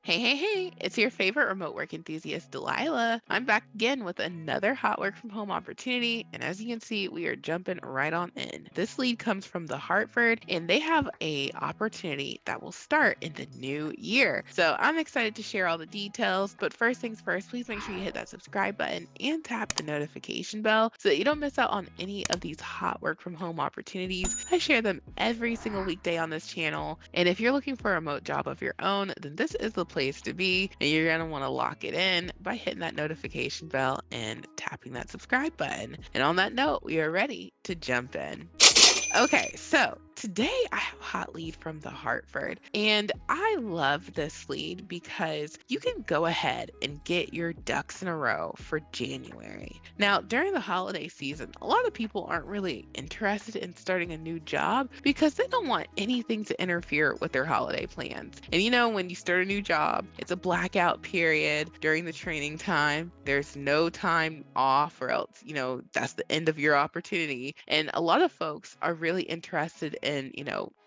Hey, hey, hey, it's your favorite remote work enthusiast, Delilah. I'm back again with another hot work from home opportunity. And as you can see, we are jumping right on in. This lead comes from the Hartford, and they have a opportunity that will start in the new year. So I'm excited to share all the details. But first things first, please make sure you hit that subscribe button and tap the notification bell so that you don't miss out on any of these hot work from home opportunities. I share them every single weekday on this channel. And if you're looking for a remote job of your own, then this is the place to be, and you're going to want to lock it in by hitting that notification bell and tapping that subscribe button. And on that note, we are ready to jump in. Okay, so today I have a hot lead from the Hartford, and I love this lead because you can go ahead and get your ducks in a row for January. Now, during the holiday season, a lot of people aren't really interested in starting a new job because they don't want anything to interfere with their holiday plans. And when you start a new job, it's a blackout period during the training time. There's no time off, or else, that's the end of your opportunity. And a lot of folks are really interested in,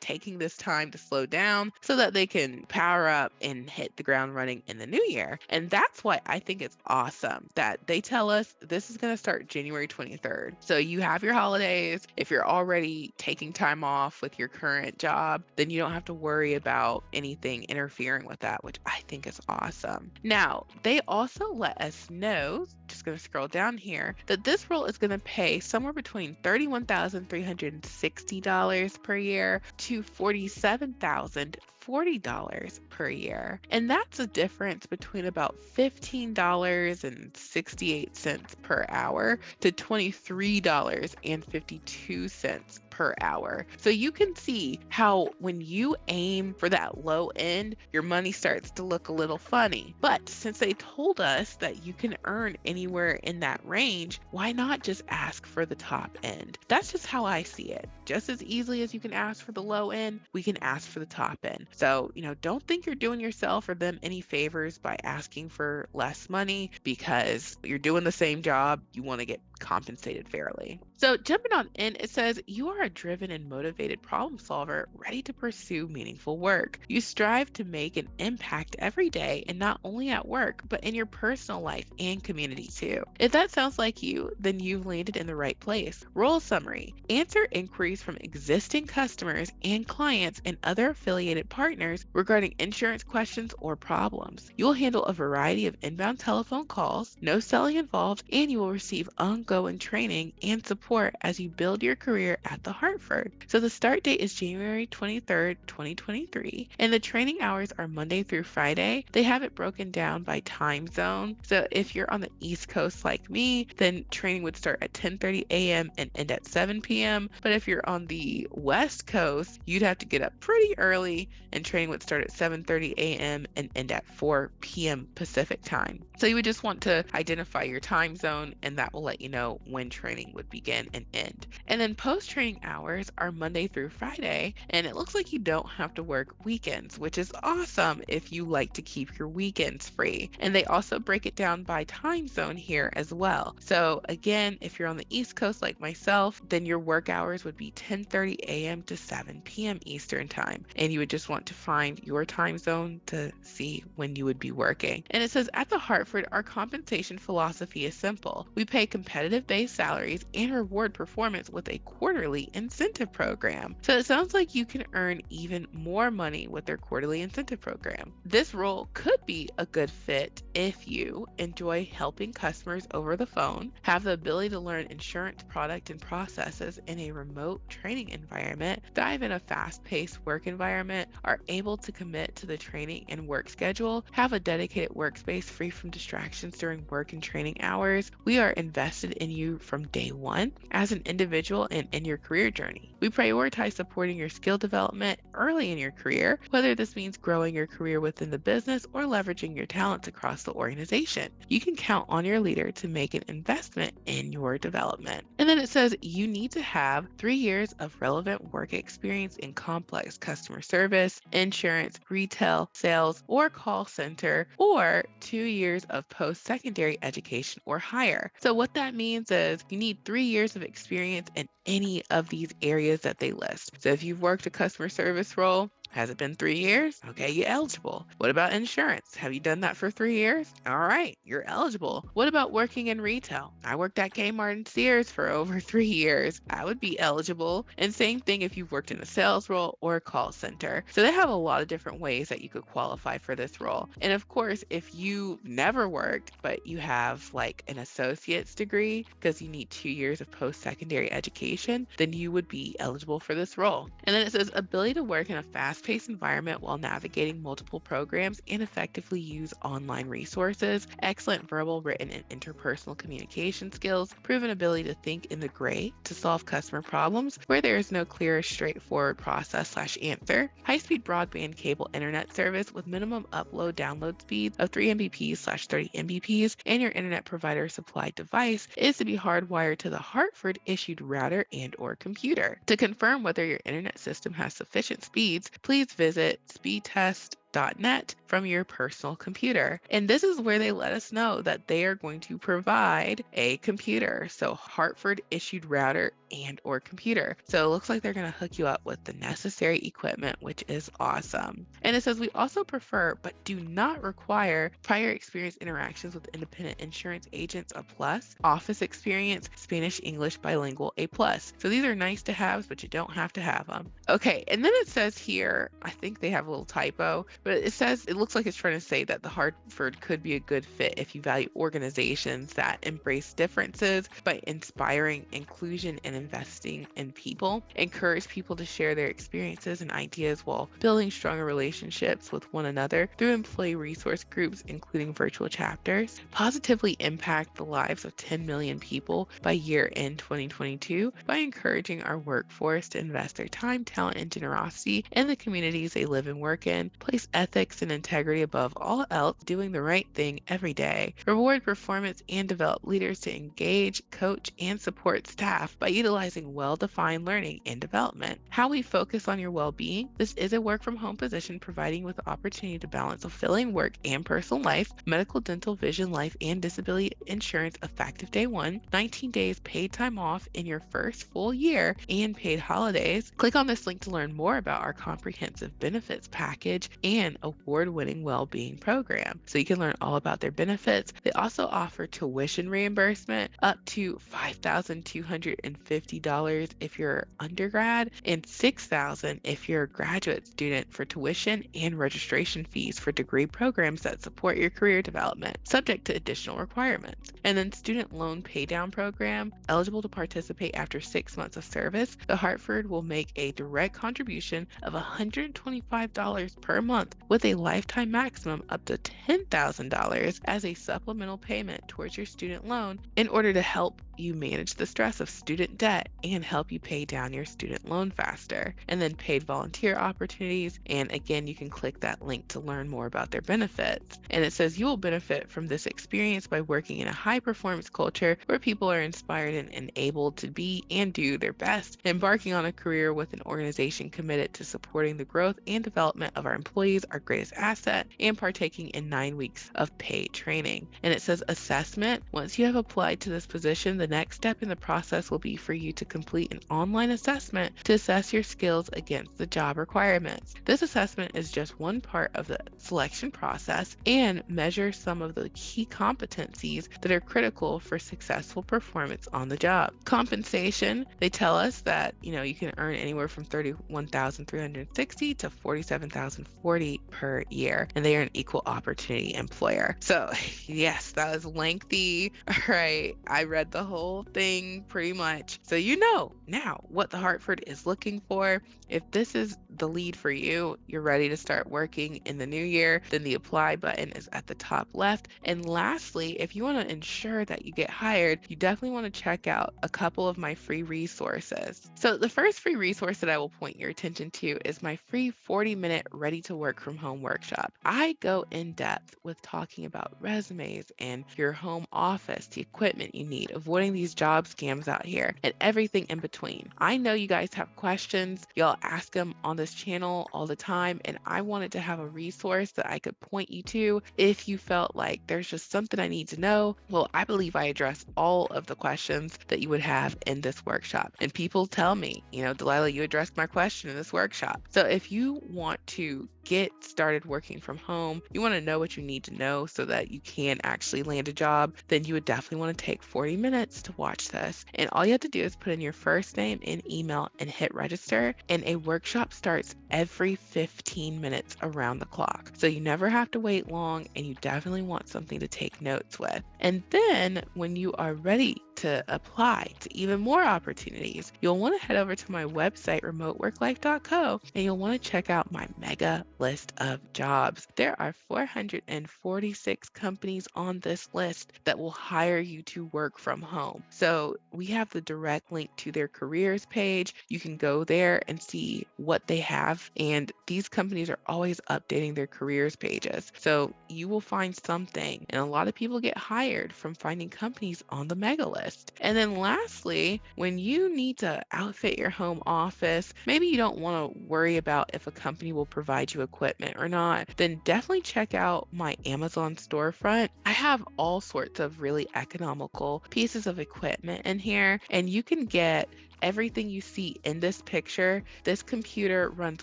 taking this time to slow down so that they can power up and hit the ground running in the new year. And that's why I think it's awesome that they tell us this is going to start January 23rd. So you have your holidays. If you're already taking time off with your current job, then you don't have to worry about anything interfering with that, which I think is awesome. Now, they also let us know, just going to scroll down here, that this role is going to pay somewhere between $31,360 per year to $47,040 per year. And that's a difference between about $15.68 per hour to $23.52 per hour. So you can see how when you aim for that low end, your money starts to look a little funny. But since they told us that you can earn anywhere in that range, why not just ask for the top end? That's just how I see it. Just as easily as you can ask for the low end, we can ask for the top end. So, don't think you're doing yourself or them any favors by asking for less money, because you're doing the same job. You want to get compensated fairly. So jumping on in, it says you are a driven and motivated problem solver ready to pursue meaningful work. You strive to make an impact every day, and not only at work, but in your personal life and community too. If that sounds like you, then you've landed in the right place. Role summary: answer inquiries from existing customers and clients and other affiliated partners regarding insurance questions or problems. You will handle a variety of inbound telephone calls, no selling involved, and you will receive ongoing training and support as you build your career at the Hartford. So the start date is January 23rd, 2023, and the training hours are Monday through Friday. They have it broken down by time zone. So if you're on the East Coast like me, then training would start at 10:30 a.m. and end at 7 p.m. But if you're on the West Coast, you'd have to get up pretty early, and training would start at 7:30 a.m. and end at 4 p.m. Pacific time. So you would just want to identify your time zone, and that will let you know when training would begin and end. And then post-training hours are Monday through Friday, and it looks like you don't have to work weekends, which is awesome if you like to keep your weekends free. And they also break it down by time zone here as well. So again, if you're on the East Coast like myself, then your work hours would be 10:30 a.m. to 7 p.m. Eastern time. And you would just want to find your time zone to see when you would be working. And it says, at the Hartford, our compensation philosophy is simple. We pay competitive base salaries and reward performance with a quarterly incentive program. So it sounds like you can earn even more money with their quarterly incentive program. This role could be a good fit if you enjoy helping customers over the phone, have the ability to learn insurance product and processes in a remote training environment, thrive in a fast-paced work environment, are able to commit to the training and work schedule, have a dedicated workspace free from distractions during work and training hours. We are invested in you from day one as an individual and in your career journey. We prioritize supporting your skill development early in your career, whether this means growing your career within the business or leveraging your talents across the organization. You can count on your leader to make an investment in your development. And then it says you need to have 3 years of relevant work experience in complex customer service, insurance, retail, sales, or call center, or 2 years of post-secondary education or higher. So what that means is you need 3 years of experience in any of these areas that they list. So if you've worked a customer service role, has it been 3 years? Okay, you're eligible. What about insurance? Have you done that for 3 years? All right, you're eligible. What about working in retail? I worked at Kmart and Sears for over 3 years. I would be eligible. And same thing if you've worked in a sales role or a call center. So they have a lot of different ways that you could qualify for this role. And of course, if you never worked, but you have like an associate's degree, because you need 2 years of post-secondary education, then you would be eligible for this role. And then it says ability to work in a fast-paced environment while navigating multiple programs and effectively use online resources, excellent verbal, written, and interpersonal communication skills, proven ability to think in the gray to solve customer problems where there is no clear, straightforward process/answer, high-speed broadband cable internet service with minimum upload/download speed of 3 Mbps/30 Mbps, and your internet provider supplied device is to be hardwired to the Hartford issued router and/or computer. To confirm whether your internet system has sufficient speeds, please visit speedtest.net from your personal computer. And this is where they let us know that they are going to provide a computer. So Hartford issued router and/or computer. So it looks like they're going to hook you up with the necessary equipment, which is awesome. And it says we also prefer but do not require prior experience interactions with independent insurance agents a plus, office experience, Spanish English bilingual a plus. So these are nice to have, but you don't have to have them. Okay, and then it says here, I think they have a little typo, but it says it looks like it's trying to say that the Hartford could be a good fit if you value organizations that embrace differences by inspiring inclusion and investing in people, encourage people to share their experiences and ideas while building stronger relationships with one another through employee resource groups, including virtual chapters, positively impact the lives of 10 million people by year end 2022 by encouraging our workforce to invest their time, talent, and generosity in the communities they live and work in, place ethics and integrity above all else, doing the right thing every day, reward performance and develop leaders to engage, coach, and support staff by utilizing well-defined learning and development. How we focus on your well-being. This is a work from home position providing with the opportunity to balance fulfilling work and personal life, medical, dental, vision, life, and disability insurance effective day one, 19 days paid time off in your first full year, and paid holidays. Click on this link to learn more about our comprehensive benefits package and award-winning well-being program. So you can learn all about their benefits. They also offer tuition reimbursement up to $5,250 if you're undergrad and $6,000 if you're a graduate student for tuition and registration fees for degree programs that support your career development, subject to additional requirements. And then student loan paydown program, eligible to participate after 6 months of service. The Hartford will make a direct contribution of $125 per month with a lifetime maximum up to $10,000 as a supplemental payment towards your student loan in order to help you manage the stress of student debt and help you pay down your student loan faster. And then paid volunteer opportunities. And again, you can click that link to learn more about their benefits. And it says you will benefit from this experience by working in a high performance culture where people are inspired and able to be and do their best, embarking on a career with an organization committed to supporting the growth and development of our employees, our greatest asset, and partaking in 9 weeks of paid training. And it says assessment. Once you have applied to this position, the next step in the process will be for you to complete an online assessment to assess your skills against the job requirements. This assessment is just one part of the selection process and measures some of the key competencies that are critical for successful performance on the job. Compensation, they tell us that, you can earn anywhere from $31,360 to $47,040 per year, and they are an equal opportunity employer. So yes, that was lengthy. All right, I read the whole thing pretty much. So you know now what the Hartford is looking for. If this is the lead for you, you're ready to start working in the new year, then the apply button is at the top left. And lastly, if you want to ensure that you get hired, you definitely want to check out a couple of my free resources. So the first free resource that I will point your attention to is my free 40-minute ready to work work from home workshop. I go in depth with talking about resumes and your home office, the equipment you need, avoiding these job scams out here, and everything in between. I know you guys have questions. Y'all ask them on this channel all the time, and I wanted to have a resource that I could point you to if you felt like there's just something I need to know. Well, I believe I address all of the questions that you would have in this workshop. And people tell me, Delilah, you addressed my question in this workshop. So if you want to get started working from home, you want to know what you need to know so that you can actually land a job, then you would definitely want to take 40 minutes to watch this. And all you have to do is put in your first name and email and hit register. And a workshop starts every 15 minutes around the clock. So you never have to wait long, and you definitely want something to take notes with. And then when you are ready to apply to even more opportunities, you'll want to head over to my website, remoteworklife.co, and you'll want to check out my mega list of jobs. There are 446 companies on this list that will hire you to work from home. So we have the direct link to their careers page. You can go there and see what they have, and these companies are always updating their careers pages. So you will find something, and a lot of people get hired from finding companies on the mega list. And then lastly, when you need to outfit your home office, maybe you don't want to worry about if a company will provide you equipment or not, then definitely check out my Amazon storefront. I have all sorts of really economical pieces of equipment in here, and you can get everything you see in this picture. This computer runs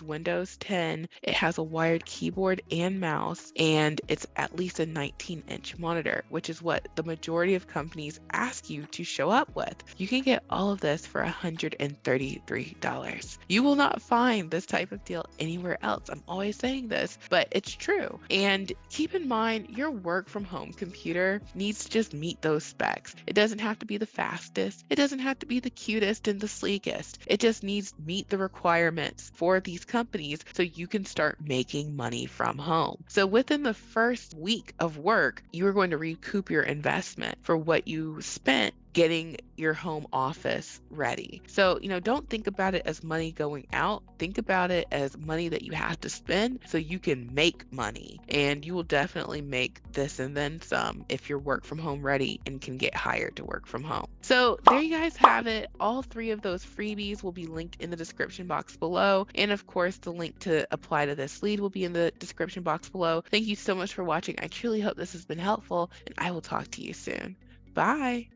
Windows 10. It has a wired keyboard and mouse, and it's at least a 19-inch monitor, which is what the majority of companies ask you to show up with. You can get all of this for $133. You will not find this type of deal anywhere else. I'm always saying this, but it's true. And keep in mind, your work from home computer needs to just meet those specs. It doesn't have to be the fastest. It doesn't have to be the cutest and the sleekest. It just needs to meet the requirements for these companies so you can start making money from home. So within the first week of work, you are going to recoup your investment for what you spent getting your home office ready. So, don't think about it as money going out. Think about it as money that you have to spend so you can make money. And you will definitely make this and then some if you're work from home ready and can get hired to work from home. So there you guys have it. All 3 of those freebies will be linked in the description box below. And of course, the link to apply to this lead will be in the description box below. Thank you so much for watching. I truly hope this has been helpful, and I will talk to you soon. Bye.